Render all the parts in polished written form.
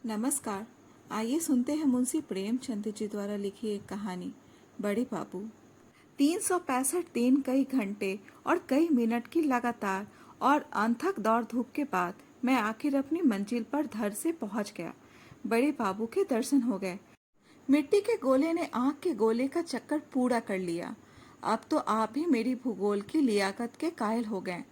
नमस्कार। आइए सुनते हैं मुंशी प्रेमचंद जी द्वारा लिखी एक कहानी, बड़े बाबू। 365 दिन, कई घंटे और कई मिनट की लगातार और अथक दौड़ धूप के बाद मैं आखिर अपनी मंजिल पर धर से पहुंच गया। बड़े बाबू के दर्शन हो गए। मिट्टी के गोले ने आंख के गोले का चक्कर पूरा कर लिया। अब तो आप ही मेरी भूगोल की लियाकत के कायल हो गए।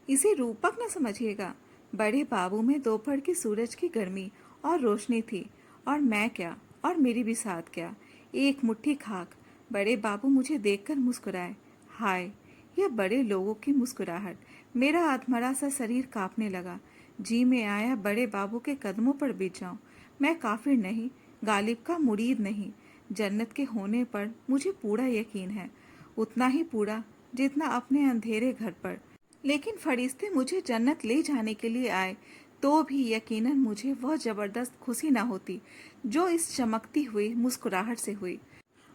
इसे रूपक न समझिएगा। बड़े बाबू में दोपहर की सूरज की गर्मी और रोशनी थी, और मैं क्या, और मेरी भी साथ क्या, एक मुट्ठी खाक। बड़े बाबू मुझे देखकर मुस्कुराए। हाय, यह बड़े लोगों की मुस्कुराहट। मेरा अधमरा सा शरीर कांपने लगा। जी में आया बड़े बाबू के कदमों पर बिछ जाऊं। मैं काफिर नहीं, गालिब का मुरीद नहीं। जन्नत के होने पर मुझे पूरा यकीन है, उतना ही पूरा जितना अपने अंधेरे घर पर। लेकिन फरिश्ते मुझे जन्नत ले जाने के लिए आए तो भी यकीनन मुझे वह जबरदस्त खुशी न होती जो इस चमकती हुई मुस्कुराहट से हुई।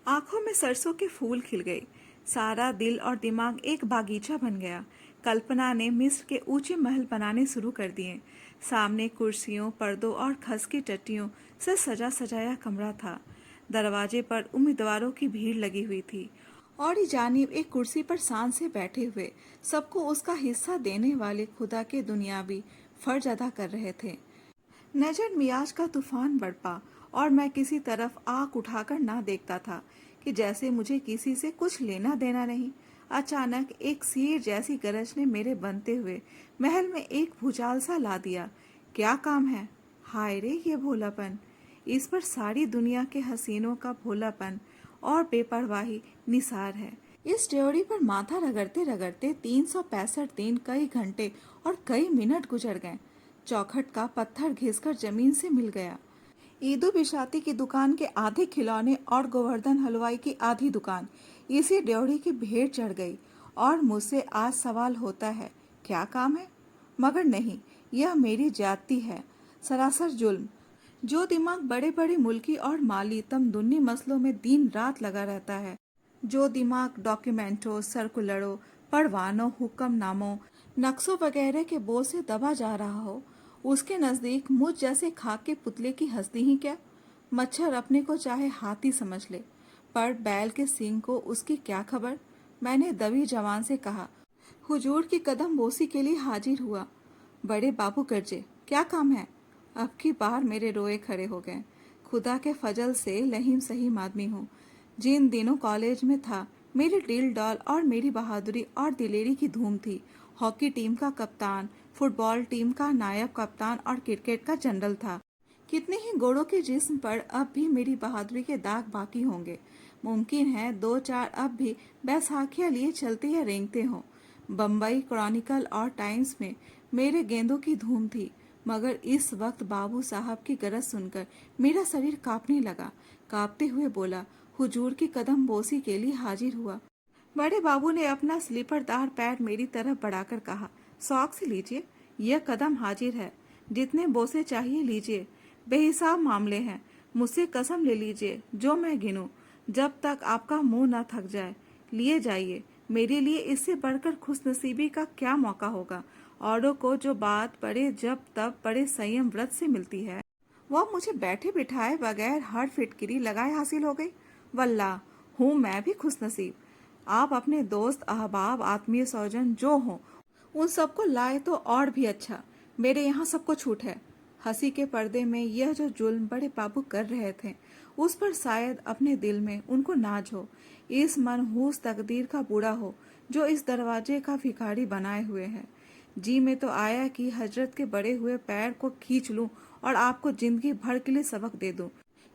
आंखों में सरसों के फूल खिल गए। सारा दिल और दिमाग एक बागीचा बन गया। कल्पना ने मिस्र के ऊंचे महल बनाने शुरू कर दिए। सामने कुर्सियों, पर्दों और खस की टट्टियों से सजा सजाया कमरा था। दरवाजे पर उम्मीदवारों की भीड़ लगी हुई थी, और ही जानिब एक कुर्सी पर शान से बैठे हुए सबको उसका हिस्सा देने वाले खुदा के दुनियावी फर्ज अदा कर रहे थे। नजर मियाज का तूफान बरपा, और मैं किसी तरफ आंख उठाकर ना देखता था कि जैसे मुझे किसी से कुछ लेना देना नहीं। अचानक एक शेर जैसी गरज ने मेरे बनते हुए महल में एक भूचाल सा ला दिया। क्या काम है? हाय रे, ये भोलापन! इस पर सारी दुनिया के हसीनों का भोलापन और बेपरवाही निसार है। इस ड्योढ़ी पर माथा रगड़ते रगड़ते 365 दिन, कई घंटे और कई मिनट गुजर गए। चौखट का पत्थर घिसकर जमीन से मिल गया। ईदू बिशाती की दुकान के आधे खिलौने और गोवर्धन हलवाई की आधी दुकान इसी ड्योढ़ी की भेंट चढ़ गई। और मुझसे आज सवाल होता है, क्या काम है? मगर नहीं, यह मेरी जाति है, सरासर जुल्म। जो दिमाग बड़े बड़े मुल्की और माली तमदुन्नी मसलों में दिन रात लगा रहता है, जो दिमाग डॉक्यूमेंटों, सर्कुलरों, परवानों, हुक्मनामों, नक्शों वगैरह के बोझ से दबा जा रहा हो, उसके नजदीक मुझ जैसे खाक के पुतले की हस्ती ही क्या। मच्छर अपने को चाहे हाथी समझ ले, पर बैल के सींग को उसकी क्या खबर। मैंने दबी जवान से कहा, हुजूर की कदम बोसी के लिए हाजिर हुआ। बड़े बाबू गर्जे, क्या काम है? अब की बार मेरे रोए खड़े हो गए। खुदा के फजल से लहीम सहीम आदमी हूँ। जिन दिनों कॉलेज में था, मेरी डील डॉल और मेरी बहादुरी और दिलेरी की धूम थी। हॉकी टीम का कप्तान, फुटबॉल टीम का नायब कप्तान और क्रिकेट का जनरल था। कितने ही घोड़ों के जिस्म पर अब भी मेरी बहादुरी के दाग बाकी होंगे। मुमकिन है दो चार अब भी बैसाखियां लिए चलते या रेंगते हों। बम्बई क्रॉनिकल और टाइम्स में मेरे गेंदों की धूम थी। मगर इस वक्त बाबू साहब की गरज सुनकर मेरा शरीर कांपने लगा। कांपते हुए बोला, हुजूर की कदम बोसी के लिए हाजिर हुआ। बड़े बाबू ने अपना स्लीपरदार पैर मेरी तरफ बढ़ाकर कहा, शौक से लीजिए, यह कदम हाजिर है। जितने बोसे चाहिए लीजिए, बेहिसाब मामले हैं। मुझसे कसम ले लीजिए, जो मैं गिनूं, जब तक आपका मुंह न थक जाए। लिए जाइए, मेरे लिए इससे बढ़कर खुशनसीबी का क्या मौका होगा। औरों को जो बात बड़े जब तब बड़े संयम व्रत से मिलती है, वह मुझे बैठे बिठाए बगैर हर फिटकिरी लगाए हासिल हो गई। वल्लाह, हूँ मैं भी खुशनसीब। आप अपने दोस्त, अहबाब, आत्मीय स्वजन जो हों, उन सबको लाए तो और भी अच्छा। मेरे यहाँ सबको छूट है। हंसी के पर्दे में यह जो जुल्म बड़े बाबू कर रहे थे, उस पर शायद अपने दिल में उनको नाज हो। इस मनहूस तकदीर का बूढ़ा हो जो इस दरवाजे का भिखारी बनाए हुए है। जी में तो आया कि हजरत के बड़े हुए पैर को खींच लूं और आपको जिंदगी भर के लिए सबक दे दूं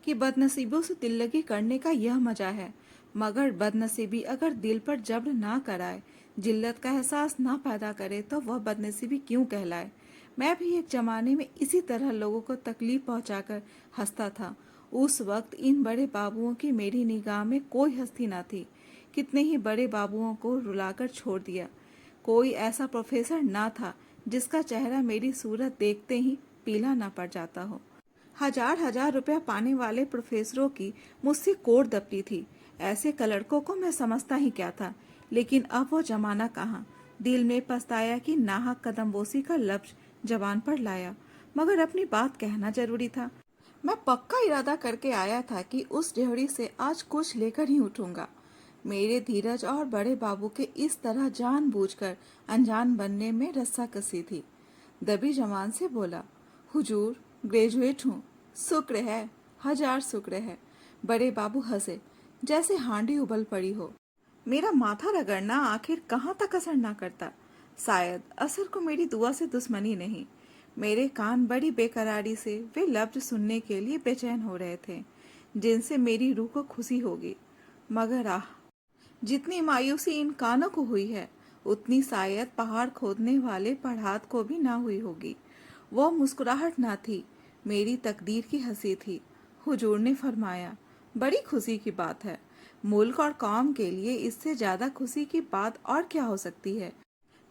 कि बदनसीबों से दिल लगी करने का यह मजा है। मगर बदनसीबी अगर दिल पर जब्र ना कराए, जिल्लत का एहसास ना पैदा करे, तो वह बदनसीबी क्यों कहलाए। मैं भी एक जमाने में इसी तरह लोगों को तकलीफ पहुंचाकर हंसता था। उस वक्त इन बड़े बाबुओं की मेरी निगाह में कोई हस्ती न थी। कितने ही बड़े बाबुओं को रुलाकर छोड़ दिया। कोई ऐसा प्रोफेसर ना था जिसका चेहरा मेरी सूरत देखते ही पीला न पड़ जाता हो। हजार हजार रुपया पाने वाले प्रोफेसरों की मुझसे कोर दबती थी। ऐसे कलड़कों को मैं समझता ही क्या था। लेकिन अब वो जमाना कहाँ। दिल में पछताया कि नाहक कदमबोसी का लफ्ज जबान पर लाया। मगर अपनी बात कहना जरूरी था। मैं पक्का इरादा करके आया था कि उस डेहरी से आज कुछ लेकर ही उठूंगा। मेरे धीरज और बड़े बाबू के इस तरह जानबूझकर अनजान बनने में रस्साकसी थी। दबी जबान से बोला, हुजूर, ग्रेजुएट हूँ। शुक्र है, हजार शुक्र है। बड़े बाबू हंसे, जैसे हांडी उबल पड़ी हो। मेरा माथा रगड़ना आखिर कहाँ तक असर ना करता। शायद असर को मेरी दुआ से दुश्मनी नहीं। मेरे कान बड़ी बेकरारी से वे लफ्ज सुनने के लिए बेचैन हो रहे थे, जिनसे मेरी रूह को खुशी होगी। मगर आह, जितनी मायूसी इन कानों को हुई है, उतनी शायद पहाड़ खोदने वाले पढ़ात को भी ना हुई होगी। वो मुस्कुराहट ना थी, मेरी तकदीर की हंसी थी। हुजूर ने फरमाया, बड़ी खुशी की बात है। मुल्क और कौम के लिए इससे ज्यादा खुशी की बात और क्या हो सकती है।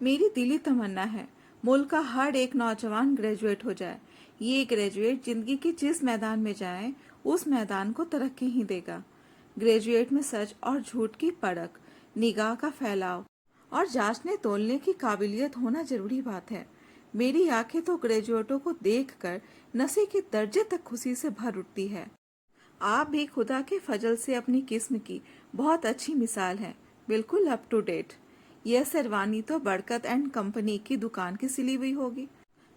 मेरी दिली तमन्ना है, मुल्क का हर एक नौजवान ग्रेजुएट हो जाए। ये ग्रेजुएट जिंदगी के जिस मैदान में जाए, उस मैदान को तरक्की ही देगा। ग्रेजुएट में सच और झूठ की परख, निगाह का फैलाव और जांचने तोलने की काबिलियत होना जरूरी बात है। मेरी आंखें तो ग्रेजुएटों को देखकर नशे के दर्जे तक खुशी से भर उठती है। आप भी खुदा के फजल से अपनी किस्म की बहुत अच्छी मिसाल हैं, बिल्कुल अप टू डेट। यह शेरवानी तो बरकत एंड कंपनी की दुकान की सिली हुई होगी।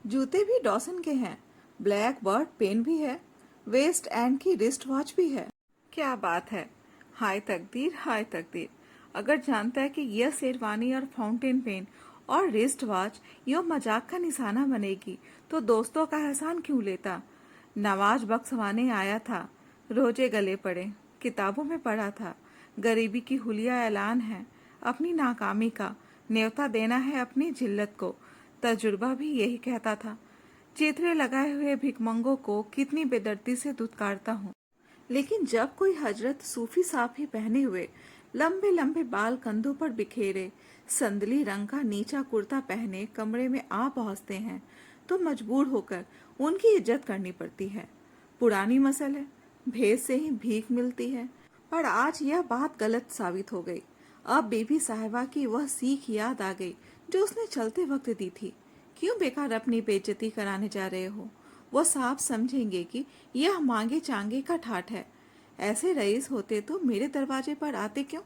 जूते भी डॉसन के हैं, ब्लैक बर्ड पेन भी है, वेस्ट एंड की रिस्ट वॉच भी है। क्या बात है, हाय तकदीर, हाय तकदीर। अगर जानता है कि यह शेरवानी और फाउंटेन पेन और रिस्ट वॉच यूं मजाक का निशाना बनेगी, तो दोस्तों का एहसान क्यों लेता। नवाज बख्शवाने आया था, रोजे गले पड़े, किताबों में पढ़ा था, गरीबी की हुलिया ऐलान है, अपनी नाकामी का न्योता देना है अपनी जिल्लत को। तजुर्बा भी यही कहता था। चित्रे लगाए हुए भिकमंगों को कितनी बेदर्दी से दुत्कारता हूँ, लेकिन जब कोई हजरत सूफी साफी पहने हुए, लंबे लंबे बाल कंधों पर बिखेरे, संदली रंग का नीचा कुर्ता पहने कमरे में आ पहुंचते हैं, तो मजबूर होकर उनकी इज्जत करनी पड़ती है। पुरानी मसल है, भेद से ही भीख मिलती है। पर आज यह बात गलत साबित हो गई। अब बीबी साहिबा की वह सीख याद आ गई जो उसने चलते वक्त दी थी। क्यों बेकार अपनी बेइज्जती कराने जा रहे हो। वो साफ समझेंगे कि यह मांगे चांगे का ठाठ है। ऐसे रईस होते तो मेरे दरवाजे पर आते क्यों।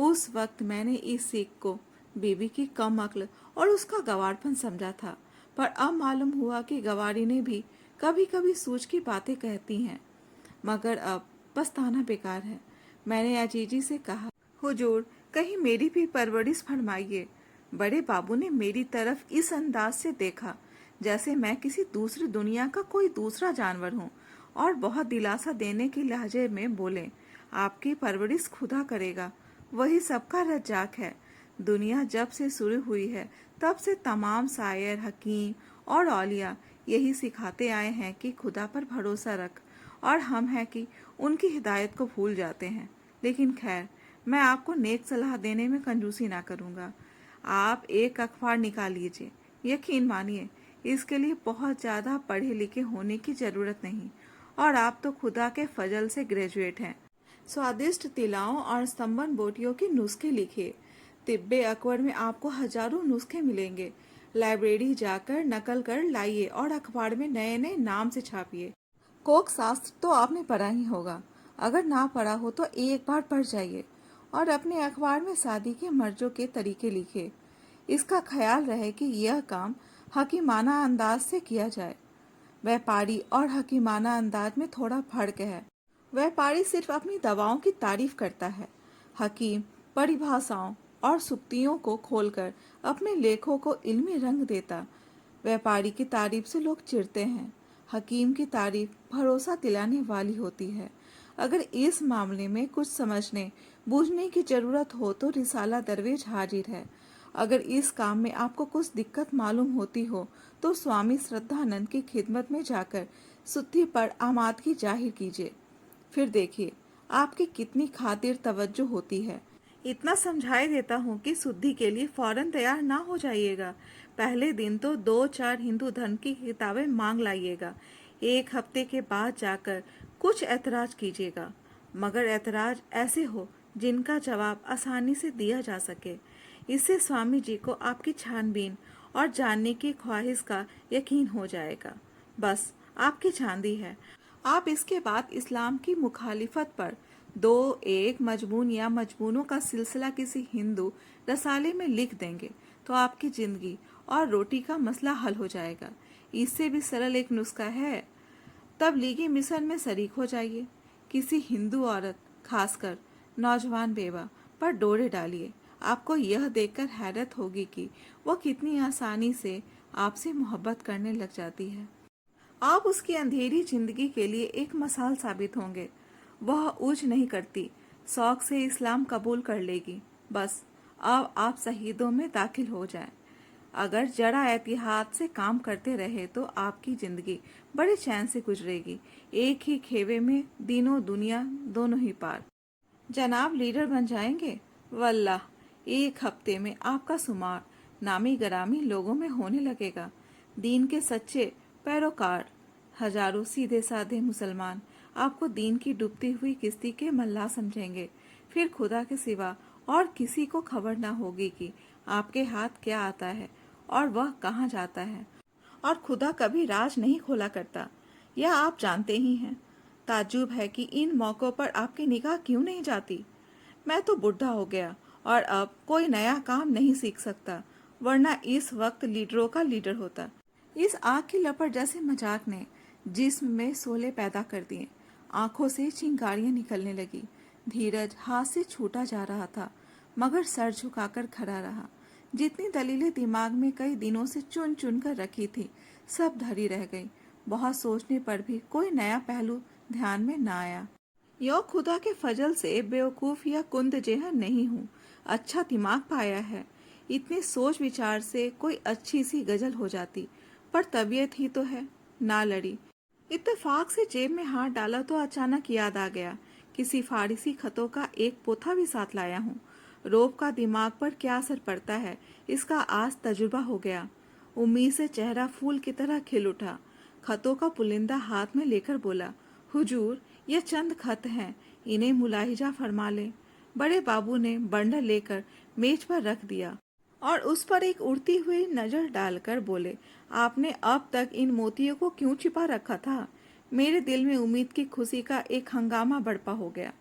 उस वक्त मैंने इस सीख को बीबी की कम अक्ल और उसका गवारपन समझा था, पर अब मालूम हुआ कि गवारी ने भी कभी कभी सूझ की बातें कहती हैं। मगर अब पछताना बेकार है। मैंने अजीजी से कहा, हुजूर, कहीं मेरी भी परवरिश फरमाइए। बड़े बाबू ने मेरी तरफ इस अंदाज से देखा जैसे मैं किसी दूसरी दुनिया का कोई दूसरा जानवर हूँ, और बहुत दिलासा देने के लहजे में बोले, आपकी परवरिश खुदा करेगा, वही सबका रज्जाक है। दुनिया जब से शुरू हुई है, तब से तमाम शायर, हकीम और औलिया यही सिखाते आए हैं कि खुदा पर भरोसा रख, और हम हैं कि उनकी हिदायत को भूल जाते हैं। लेकिन खैर, मैं आपको नेक सलाह देने में कंजूसी ना करूँगा। आप एक अखबार निकाल लीजिए। यकीन मानिए, इसके लिए बहुत ज़्यादा पढ़े लिखे होने की ज़रूरत नहीं, और आप तो खुदा के फजल से ग्रेजुएट हैं। स्वादिष्ट तिलाओं और स्तंभन बोटियों के नुस्खे लिखिए। तिब्बे अकबर में आपको हजारों नुस्खे मिलेंगे। लाइब्रेरी जाकर नकल कर लाइए और अखबार में नए नए नाम से छापिए। कोक शास्त्र तो आपने पढ़ा ही होगा। अगर ना पढ़ा हो तो एक बार पढ़ जाइए, और अपने अखबार में शादी के मर्जों के तरीके लिखे। इसका ख्याल रहे कि यह काम हकीमाना अंदाज से किया जाए। व्यापारी और हकीमाना अंदाज में थोड़ा फर्क है। व्यापारी सिर्फ अपनी दवाओं की तारीफ करता है। हकीम परिभाषाओं और सुक्तियों को खोलकर अपने लेखों को इल्मी रंग देता। व्यापारी की तारीफ से लोग चिढ़ते हैं। हकीम की तारीफ भरोसा दिलाने वाली होती है। अगर इस मामले में कुछ समझने बूझने की जरूरत हो तो रिसाला दरवेश हाजिर है। अगर इस काम में आपको कुछ दिक्कत मालूम होती हो तो स्वामी श्रद्धानंद की खिदमत में जाकर शुद्धि पर आमादगी जाहिर कीजिए। फिर देखिए आपकी कितनी खातिर तवज्जो होती है। इतना समझाई देता हूँ कि शुद्धि के लिए फौरन तैयार ना हो जाइएगा। पहले दिन तो 2-4 हिंदू धर्म की किताबें मांग लाइएगा। एक हफ्ते के बाद जाकर कुछ ऐतराज कीजिएगा, मगर ऐतराज ऐसे हो जिनका जवाब आसानी से दिया जा सके। इससे स्वामी जी को आपकी छानबीन और जानने की ख्वाहिश का यकीन हो जाएगा। बस आपकी चांदी है। आप इसके बाद इस्लाम की मुखालिफत पर दो एक मजमून या मजमूनों का सिलसिला किसी हिंदू रसाले में लिख देंगे तो आपकी जिंदगी और रोटी का मसला हल हो जाएगा। इससे भी सरल एक नुस्खा है, तबलीगी मिशन में शरीक हो जाइए। किसी हिंदू औरत, खासकर नौजवान बेवा, पर डोरे डालिए। आपको यह देखकर हैरत होगी कि वो कितनी आसानी से आपसे मोहब्बत करने लग जाती है। आप उसकी अंधेरी जिंदगी के लिए एक मसाल साबित होंगे। वह ऊज नहीं करती, शौक से इस्लाम कबूल कर लेगी। बस अब आप शहीदों में दाखिल हो जाएं। अगर जरा एहतियात से काम करते रहे तो आपकी जिंदगी बड़े चैन से गुजरेगी। एक ही खेवे में दीनों दुनिया दोनों ही पार। जनाब लीडर बन जाएंगे, वल्लाह एक हफ्ते में आपका शुमार नामी गरामी लोगों में होने लगेगा। दीन के सच्चे पैरोकार, हजारों सीधे साधे मुसलमान आपको दीन की डूबती हुई किश्ती के मल्लाह समझेंगे। फिर खुदा के सिवा और किसी को खबर ना होगी कि आपके हाथ क्या आता है और वह कहाँ जाता है। और खुदा कभी राज नहीं खोला करता, यह आप जानते ही हैं। ताज्जुब है कि इन मौकों पर आपकी निगाह क्यों नहीं जाती। मैं तो बुढ़ा हो गया और अब कोई नया काम नहीं सीख सकता, वरना इस वक्त लीडरों का लीडर होता। इस आग की लपट जैसे मजाक ने जिस्म में शोले पैदा कर दिए। आंखों से चिंगारियां निकलने लगी। धीरज हाथ से छूटा जा रहा था, मगर सर झुकाकर खड़ा रहा। जितनी दलीलें दिमाग में कई दिनों से चुन चुन कर रखी थी, सब धरी रह गई। बहुत सोचने पर भी कोई नया पहलू ध्यान में न आया। यो खुदा के फजल से बेवकूफ या कुंद जेहन नहीं हूँ, अच्छा दिमाग पाया है। इतने सोच विचार से कोई अच्छी सी गजल हो जाती, पर तबीयत ही तो है, ना लड़ी। इत्तेफाक से जेब में हाथ डाला तो अचानक याद आ गया, किसी फारसी खतों का एक पोथा भी साथ लाया हूँ। रोब का दिमाग पर क्या असर पड़ता है, इसका आज तजुर्बा हो गया। उम्मीद से चेहरा फूल की तरह खिल उठा। खतों का पुलिंदा हाथ में लेकर बोला, हुजूर, ये चंद खत हैं, इन्हें मुलाहिजा फरमा ले। बड़े बाबू ने बंडल लेकर मेज पर रख दिया और उस पर एक उड़ती हुई नजर डालकर बोले, आपने अब तक इन मोतियों को क्यों छिपा रखा था? मेरे दिल में उम्मीद की खुशी का एक हंगामा बड़पा हो गया।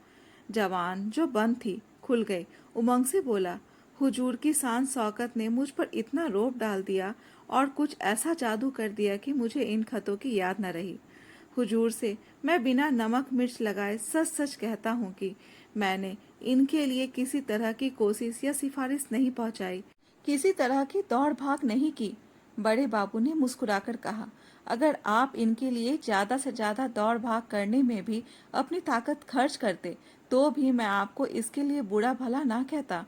जवान जो बंद थी खुल गई, उमंग से बोला, हुजूर की शान शौकत ने मुझ पर इतना रोब डाल दिया और कुछ ऐसा जादू कर दिया कि मुझे इन खतों की याद न रही। हुजूर से मैं बिना नमक मिर्च लगाए सच सच कहता हूँ कि मैंने इनके लिए किसी तरह की कोशिश या सिफारिश नहीं पहुँचाई, किसी तरह की दौड़ भाग नहीं की। बड़े बाबू ने मुस्कुराकर कहा, अगर आप इनके लिए ज्यादा से ज्यादा दौड़ भाग करने में भी अपनी ताकत खर्च करते तो भी मैं आपको इसके लिए बुरा भला ना कहता।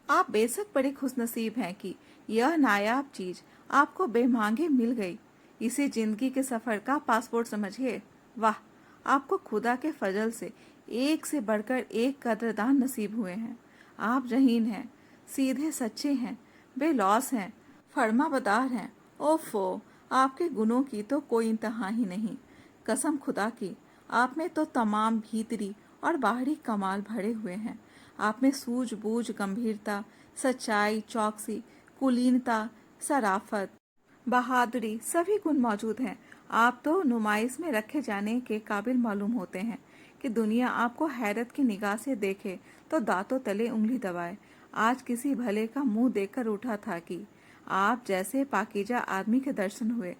आप बेशक बड़े खुशनसीब हैं कि यह नायाब चीज आपको बेमांगे मिल गई। इसे जिंदगी के सफर का पासपोर्ट समझिए। वाह, आपको खुदा के फजल से बढ़कर एक कदरदान नसीब हुए हैं। आप रहीन हैं, सीधे सच्चे हैं, बेलौस हैं, फर्माबरदार हैं। ओफो, आपके गुणों की तो कोई इंतहा ही नहीं। कसम खुदा की, आप में तो तमाम भीतरी और बाहरी कमाल भरे हुए हैं। आप में सूझबूझ, गंभीरता, सच्चाई, चौकसी, कुलीनता, सराफत, बहादुरी सभी गुण मौजूद हैं। आप तो नुमाइश में रखे जाने के काबिल मालूम होते हैं कि दुनिया आपको हैरत की निगाह से देखे तो दांतों तले उंगली दबाए। आज किसी भले का मुंह देखकर उठा था कि आप जैसे पाकीजा आदमी के दर्शन हुए।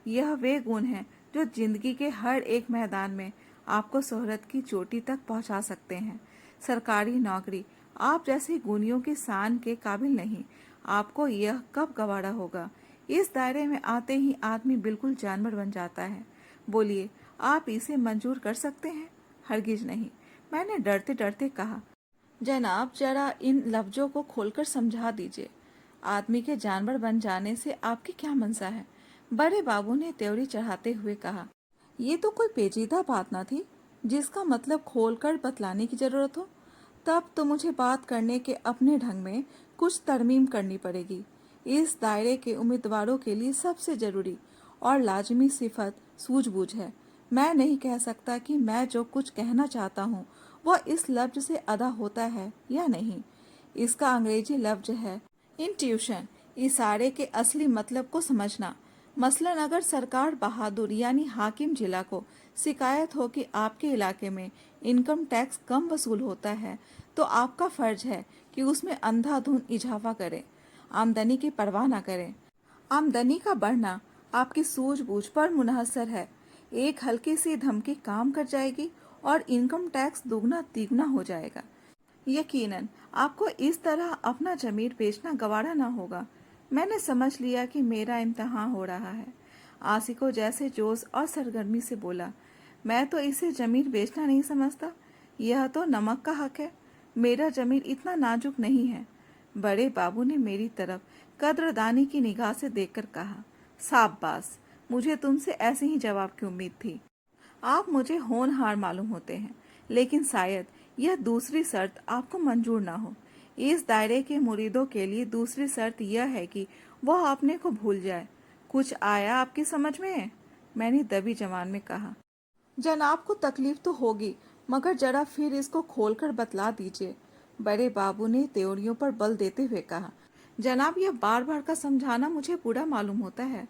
यह वे गुण हैं जो जिंदगी के हर एक मैदान में आपको शोहरत की चोटी तक पहुंचा सकते हैं। सरकारी नौकरी आप जैसे गुणियों की शान के काबिल नहीं। आपको यह कब गवारा होगा? इस दायरे में आते ही आदमी बिल्कुल जानवर बन जाता है। बोलिए, आप इसे मंजूर कर सकते हैं? हरगिज नहीं, मैंने डरते डरते कहा। जनाब, जरा इन लफ्जों को खोलकर समझा दीजिए। आदमी के जानवर बन जाने से आपकी क्या मंशा है? बड़े बाबू ने त्योरी चढ़ाते हुए कहा, ये तो कोई पेचीदा बात न थी जिसका मतलब खोलकर बतलाने की जरूरत हो। तब तो मुझे बात करने के अपने ढंग में कुछ तरमीम करनी पड़ेगी। इस दायरे के उम्मीदवारों के लिए सबसे जरूरी और लाजमी सिफत सूझबूझ है। मैं नहीं कह सकता कि मैं जो कुछ कहना चाहता हूँ वह इस लफ्ज से अदा होता है या नहीं। इसका अंग्रेजी लफ्ज है इंट्यूशन, इशारे के असली मतलब को समझना। मसलन अगर सरकार बहादुर यानी हाकिम जिला को शिकायत हो कि आपके इलाके में इनकम टैक्स कम वसूल होता है, तो आपका फर्ज है कि उसमें अंधाधुंध इजाफा करें, आमदनी की परवाह न करें। आमदनी का बढ़ना आपकी सूझबूझ पर मुनहसर है। एक हल्की सी धमकी काम कर जाएगी और इनकम टैक्स दुगना तिगुना हो जाएगा। यकीनन आपको इस तरह अपना जमीर बेचना गवारा ना होगा। मैंने समझ लिया कि मेरा इम्तहान हो रहा है। आसिको जैसे जोश और सरगर्मी से बोला, मैं तो इसे जमीर बेचना नहीं समझता, यह तो नमक का हक है। मेरा जमीर इतना नाजुक नहीं है। बड़े बाबू ने मेरी तरफ कद्रदानी की निगाह से देखकर कहा, शाबाश, मुझे तुमसे ऐसे ही जवाब की उम्मीद थी। आप मुझे होनहार मालूम होते हैं, लेकिन शायद यह दूसरी शर्त आपको मंजूर ना हो। इस दायरे के मुरीदों के लिए दूसरी शर्त यह है कि वह अपने को भूल जाए। कुछ आया आपकी समझ में? मैंने दबी जबान में कहा। जनाब को तकलीफ तो होगी, मगर जरा फिर इसको खोलकर बतला दीजिए। बड़े बाबू ने त्योरियों पर बल देते हुए कहा, जनाब यह बार बार का समझाना मुझे बुरा मालूम होता है।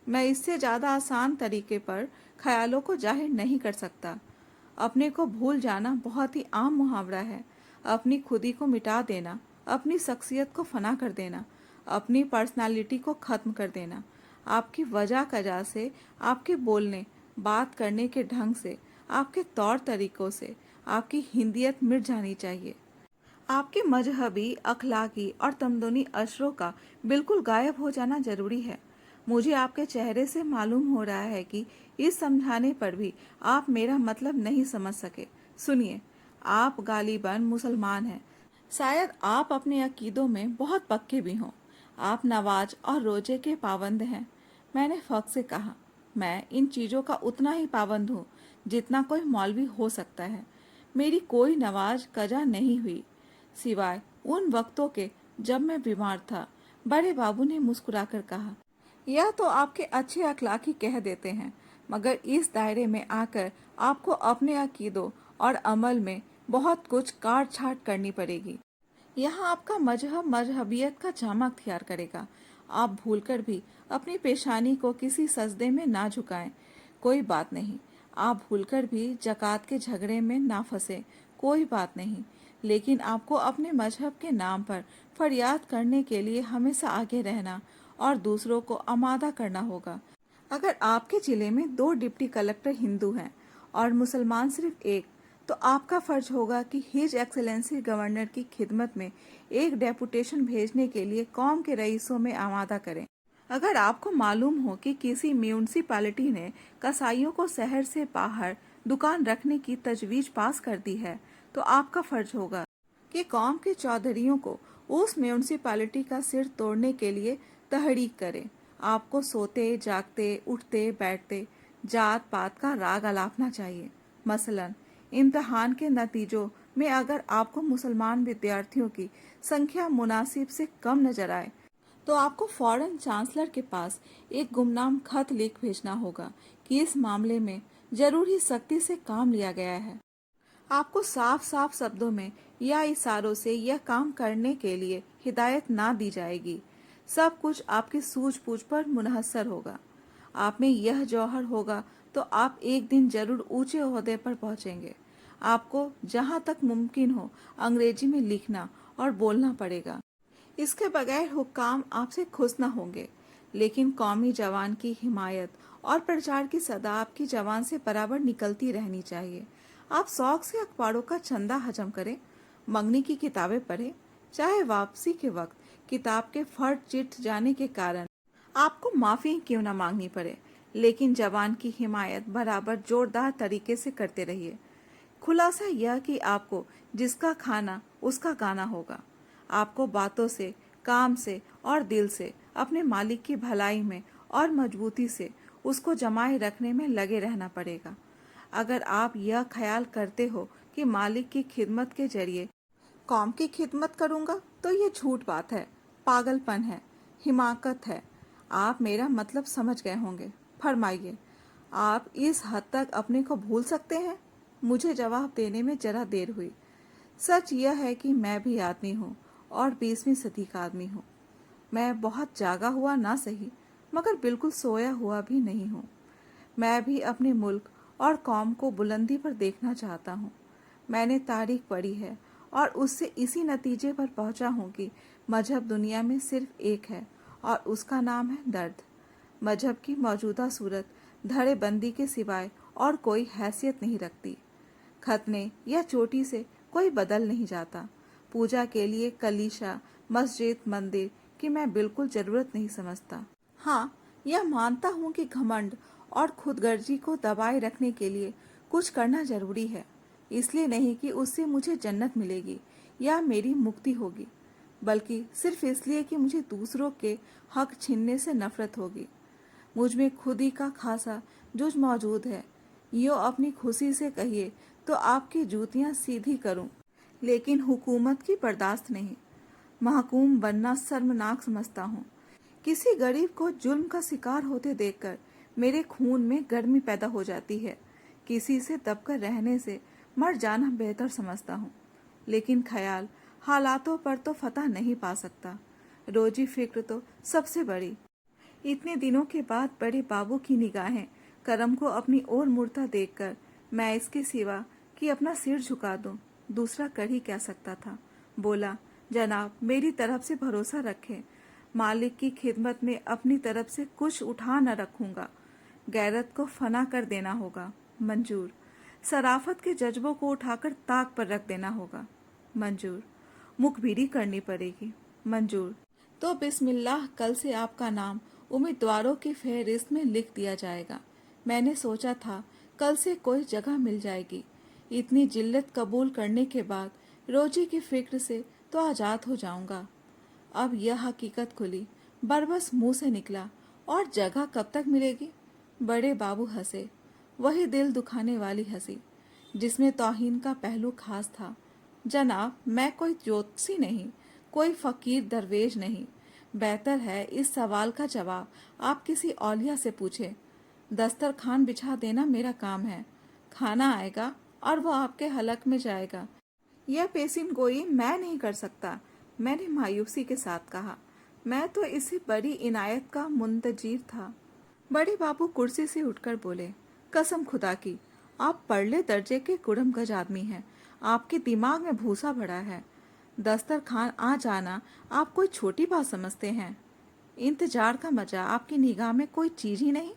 मैं इससे ज्यादा आसान तरीके पर ख्यालों को जाहिर नहीं कर सकता। अपने को भूल जाना बहुत ही आम मुहावरा है। अपनी खुदी को मिटा देना, अपनी शख्सियत को फना कर देना, अपनी पर्सनालिटी को खत्म कर देना। आपकी वजह कजा से, आपके बोलने बात करने के ढंग से, आपके तौर तरीकों से आपकी हिंदियत मिट जानी चाहिए। आपके मजहबी, अखलाकी और तमदनी असरों का बिल्कुल गायब हो जाना जरूरी है। मुझे आपके चेहरे से मालूम हो रहा है कि इस समझाने पर भी आप मेरा मतलब नहीं समझ सके। सुनिए, आप गालिबन मुसलमान हैं। शायद आप अपने अकीदों में बहुत पक्के भी हों। आप नमाज और रोजे के पाबंद हैं। मैंने फख्र से कहा, मैं इन चीज़ों का उतना ही पाबंद हूँ जितना कोई मौलवी हो सकता है। मेरी कोई नमाज कजा नहीं हुई, सिवाय उन वक्तों के जब मैं बीमार था। बड़े बाबू ने मुस्कुराकर कहा, यह तो आपके अच्छे अखलाकी कह देते हैं, मगर इस दायरे में आकर आपको अपने अकीदों और अमल में बहुत कुछ काट छाट करनी पड़ेगी। यहाँ आपका मजहब मजहबियत का जामा अख्तियार करेगा। आप भूलकर भी अपनी पेशानी को किसी सजदे में ना झुकाएं, कोई बात नहीं। आप भूलकर भी जकात के झगड़े में ना फंसे, कोई बात नहीं। लेकिन आपको अपने मजहब के नाम पर फरियाद करने के लिए हमेशा आगे रहना और दूसरों को आमादा करना होगा। अगर आपके जिले में 2 डिप्टी कलेक्टर हिंदू हैं और मुसलमान सिर्फ एक, तो आपका फर्ज होगा कि हिज एक्सेलेंसी गवर्नर की खिदमत में एक डेपुटेशन भेजने के लिए कौम के रईसों में आमादा करें। अगर आपको मालूम हो कि किसी म्यूनिसिपैलिटी ने कसाईयों को शहर से बाहर दुकान रखने की तजवीज पास कर दी है, तो आपका फर्ज होगा कि कौम के चौधरियों को उस म्यूनिसिपैलिटी का सिर तोड़ने के लिए तहरीक करें। आपको सोते जागते उठते बैठते जात पात का राग अलापना चाहिए। मसलन इम्तहान के नतीजों में अगर आपको मुसलमान विद्यार्थियों की संख्या मुनासिब से कम नजर आए, तो आपको फौरन चांसलर के पास एक गुमनाम खत लिख भेजना होगा कि इस मामले में जरूरी सख्ती से काम लिया गया है। आपको साफ साफ शब्दों में या इशारों से यह काम करने के लिए हिदायत ना दी जाएगी। सब कुछ आपकी सूझबूझ पर मुनहसर होगा। आप में यह जौहर होगा तो आप एक दिन जरूर ऊंचे ओहदे पर पहुंचेंगे। आपको जहां तक मुमकिन हो अंग्रेजी में लिखना और बोलना पड़ेगा। इसके बगैर हुक्काम आपसे खुश न होंगे। लेकिन कौमी जवान की हिमायत और प्रचार की सदा आपकी जवान से बराबर निकलती रहनी चाहिए। आप शौक से अखबारों का चंदा हजम करें, मंगनी की किताबें पढ़ें, चाहे वापसी के वक्त किताब के फट चिट जाने के कारण आपको माफी क्यों न मांगनी पड़े, लेकिन जवान की हिमायत बराबर जोरदार तरीके से करते रहिए। खुलासा यह कि आपको जिसका खाना उसका गाना होगा। आपको बातों से, काम से और दिल से अपने मालिक की भलाई में और मजबूती से उसको जमाए रखने में लगे रहना पड़ेगा। अगर आप यह ख्याल करते हो कि मालिक की खिदमत के जरिए कौम की खिदमत करूंगा, तो ये झूठ बात है, पागलपन है, हिमाकत है। आप मेरा मतलब समझ गए होंगे। फरमाइए, आप इस हद तक अपने को भूल सकते हैं? मुझे जवाब देने में जरा देर हुई। सच यह है कि मैं भी आदमी हूँ और 20वीं सदी का आदमी हूँ। मैं बहुत जागा हुआ ना सही, मगर बिल्कुल सोया हुआ भी नहीं हूँ। मैं भी अपने मुल्क और कौम को बुलंदी पर देखना चाहता हूँ। मैंने तारीख पढ़ी है और उससे इसी नतीजे पर पहुंचा हूँ कि मजहब दुनिया में सिर्फ एक है और उसका नाम है दर्द। मजहब की मौजूदा सूरत धड़े बंदी के सिवाय और कोई हैसियत नहीं रखती। खतने या चोटी से कोई बदल नहीं जाता। पूजा के लिए कलीशा, मस्जिद, मंदिर की मैं बिल्कुल जरूरत नहीं समझता। हाँ, यह मानता हूँ कि घमंड और खुदगर्जी को दबाए रखने के लिए कुछ करना जरूरी है। इसलिए नहीं कि उससे मुझे जन्नत मिलेगी या मेरी मुक्ति होगी, बल्कि सिर्फ इसलिए कि मुझे दूसरों के हक छीनने से नफरत होगी। मुझ में खुद ही का खासा जुज मौजूद है। यो अपनी खुशी से कहिए तो आपकी जूतियां सीधी करूं, लेकिन हुकूमत की बर्दाश्त नहीं। महकूम बनना शर्मनाक समझता हूँ। किसी गरीब को जुल्म का शिकार होते देखकर मेरे खून में गर्मी पैदा हो जाती है। किसी से दबकर रहने से मर जाना बेहतर समझता हूँ, लेकिन ख्याल हालातों पर तो फतह नहीं पा सकता। रोजी फिक्र तो सबसे बड़ी। इतने दिनों के बाद बड़े बाबू की निगाहें करम को अपनी ओर मुड़ता देखकर मैं इसके सिवा कि अपना सिर झुका दूं दूसरा कर ही क्या सकता था। बोला, जनाब, मेरी तरफ से भरोसा रखें। मालिक की खिदमत में अपनी तरफ से कुछ उठा न रखूंगा। गैरत को फना कर देना होगा। मंजूर। सराफत के जज्बों को उठाकर ताक पर रख देना होगा। मंजूर। मुखबिरी करनी पड़ेगी। मंजूर। तो बिस्मिल्लाह, कल से आपका नाम उम्मीदवारों की फहरिस्त में लिख दिया जाएगा। मैंने सोचा था कल से कोई जगह मिल जाएगी। इतनी जिल्लत कबूल करने के बाद रोजी की फिक्र से तो आजाद हो जाऊंगा। अब यह हकीकत खुली, बरबस मुंह से निकला, और जगह कब तक मिलेगी? बड़े बाबू हंसे, वही दिल दुखाने वाली हंसी जिसमें तौहीन का पहलू खास था। जनाब, मैं कोई ज्योतिषी नहीं, कोई फकीर दरवेश नहीं। बेहतर है इस सवाल का जवाब आप किसी औलिया से पूछे। दस्तरखान बिछा देना मेरा काम है। खाना आएगा और वो आपके हलक में जाएगा। यह पेशिन गोई मैं नहीं कर सकता, मैंने मायूसी के साथ कहा। मैं तो इसी बड़ी इनायत का मुंतजिर था। बड़े बाबू कुर्सी से उठकर बोले, कसम खुदा की, आप परले दर्जे के कुड़मगज आदमी हैं। आपके दिमाग में भूसा भरा है। दस्तरखान आ जाना आप कोई छोटी बात समझते हैं। इंतजार का मजा आपकी निगाह में कोई चीज ही नहीं।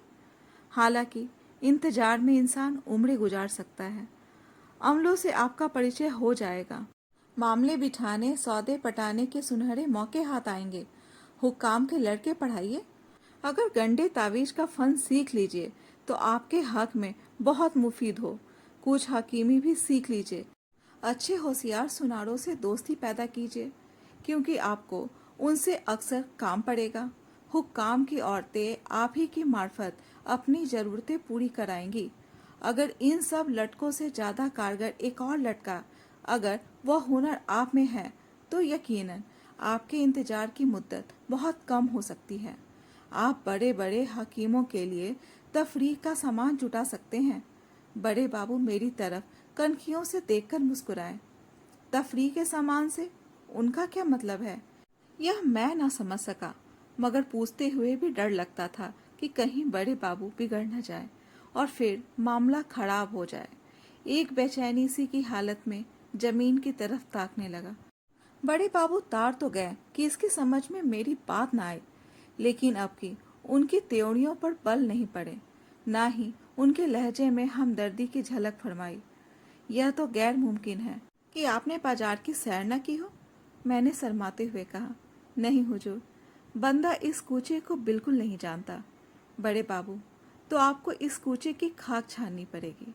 हालांकि इंतजार में इंसान उम्रें गुजार सकता है। अमलों से आपका परिचय हो जाएगा। मामले बिठाने, सौदे पटाने के सुनहरे मौके हाथ आएंगे। हुक्काम के लड़के पढ़ाइए। अगर गंडे तावीज का फन सीख लीजिए तो आपके हक में बहुत मुफीद हो। कुछ हकीमी भी सीख लीजिए। अच्छे होशियार सुनारों से दोस्ती पैदा कीजिए, क्योंकि आपको उनसे अक्सर काम पड़ेगा। हुक्काम की औरतें आप ही की मार्फत अपनी जरूरतें पूरी कराएंगी। अगर इन सब लटकों से ज्यादा कारगर एक और लटका, अगर वह हुनर आप में है, तो यकीनन आपके इंतजार की मुद्दत बहुत कम हो सकती है। आप बड़े बड़े हकीमों के लिए तफरीह का सामान जुटा सकते हैं। बड़े बाबू मेरी तरफ कनखियों से देखकर मुस्कुराए। तफरीह के सामान से उनका क्या मतलब है? यह मैं ना समझ सका, मगर पूछते हुए भी डर लगता था कि कहीं बड़े बाबू बिगड़ न जाए और फिर मामला खराब हो जाए। एक बेचैनी सी की हालत में जमीन की तरफ ताकने लगा। बड़े बाबू तार तो गए कि इसकी समझ में मेरी बात न आए, लेकिन अब की उनकी त्योड़ियों पर बल नहीं पड़े, ना ही उनके लहजे में हमदर्दी की झलक फरमाई। यह तो गैर मुमकिन है कि आपने बाजार की सैर न की हो, मैंने शर्माते हुए कहा। नहीं हुजूर, बंदा इस कूचे को बिल्कुल नहीं जानता। बड़े बाबू, तो आपको इस कूचे की खाक छाननी पड़ेगी।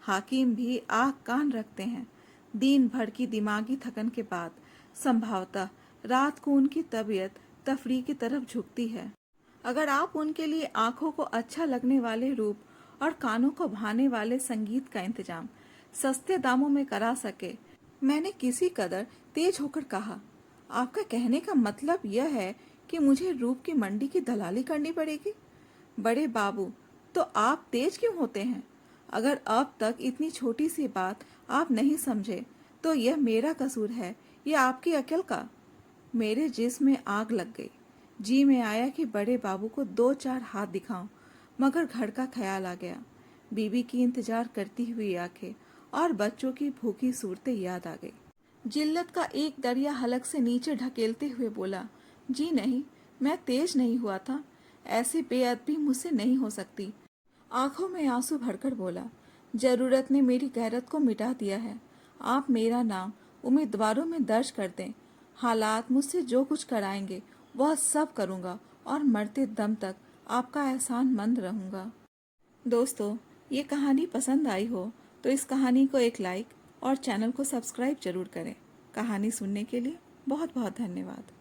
हाकिम भी आँख कान रखते हैं। दिन भर की दिमागी थकन के बाद संभवतः रात को उनकी तबीयत तफरीह की तरफ झुकती है। अगर आप उनके लिए आंखों को अच्छा लगने वाले रूप और कानों को भाने वाले संगीत का इंतजाम सस्ते दामों में करा सके। मैंने किसी कदर तेज होकर कहा, आपका कहने का मतलब यह है कि मुझे रूप की मंडी की दलाली करनी पड़ेगी? बड़े बाबू, तो आप तेज क्यों होते हैं? अगर अब तक इतनी छोटी सी बात आप नहीं समझे तो यह मेरा कसूर है या आपकी अकल का? मेरे जिस्म में आग लग गई। जी में आया कि बड़े बाबू को 2-4 हाथ दिखाऊं, मगर घर का ख्याल आ गया। बीबी की इंतजार करती हुई आंखें और बच्चों की भूखी सूरतें याद आ गई। जिल्लत का एक दरिया हलक से नीचे ढकेलते हुए बोला, जी नहीं, मैं तेज नहीं हुआ था। ऐसी बेअदबी मुझसे नहीं हो सकती। आंखों में आंसू भरकर बोला, जरूरत ने मेरी गैरत को मिटा दिया है। आप मेरा नाम उम्मीदवारों में दर्ज कर दें। हालात मुझसे जो कुछ कराएंगे वह सब करूंगा और मरते दम तक आपका एहसान मंद रहूंगा। दोस्तों, ये कहानी पसंद आई हो तो इस कहानी को एक लाइक और चैनल को सब्सक्राइब जरूर करें। कहानी सुनने के लिए बहुत बहुत धन्यवाद।